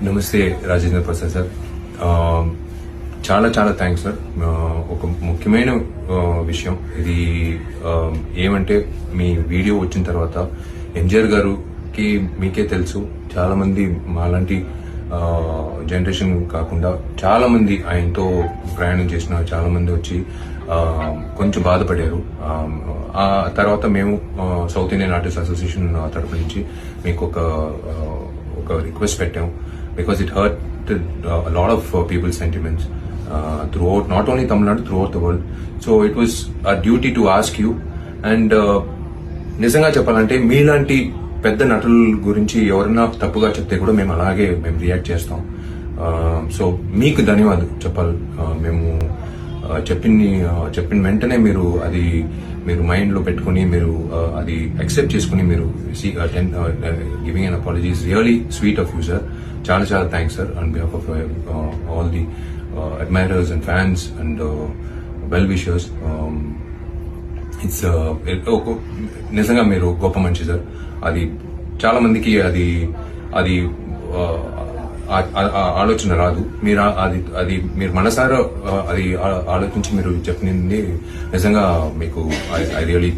నమస్తే రాజేంద్ర ప్రసాద్ సార్. చాలా చాలా థ్యాంక్స్ సార్. ఒక ముఖ్యమైన విషయం ఇది ఏమంటే మీ వీడియో వచ్చిన తర్వాత ఎంజిఆర్ గారికి మీకే తెలుసు, చాలా మంది మాలాంటి జనరేషన్ కాకుండా చాలా మంది ఆయనతో ప్రయాణం చేసిన చాలా మంది వచ్చి కొంచెం బాధపడారు. ఆ తర్వాత మేము సౌత్ ఇండియన్ ఆర్టిస్ట్ అసోసియేషన్ తరఫు నుంచి మీకు ఒక రిక్వెస్ట్ పెట్టాము, because it hurt a lot of people's sentiments throughout, not only Tamil Nadu, throughout the world. So it was a duty to ask you, and నిజంగా చెప్పాలంటే మీలాంటి పెద్ద నటుల గురించి ఎవరైనా తప్పుగా చెప్తే కూడా మేము అలాగే రియాక్ట్ చేస్తాం. సో మీకు ధన్యవాదాలు చెప్పాలి. మేము చెప్పిన వెంటనే మీరు మైండ్ లో పెట్టుకుని మీరు అది యాక్సెప్ట్ చేసుకుని మీరు giving an apology is really sweet of you sir. చాలా చాలా thanks sir on behalf of all the admirers and fans and well wishers. It's నిజంగా మీరు గొప్ప మనిషి సార్. అది చాలా మందికి అది ఆలోచన రాదు. మీరు మీరు మనసారా అది ఆలోచించి మీరు చెప్పినది నిజంగా మీకు ఐ రియలీ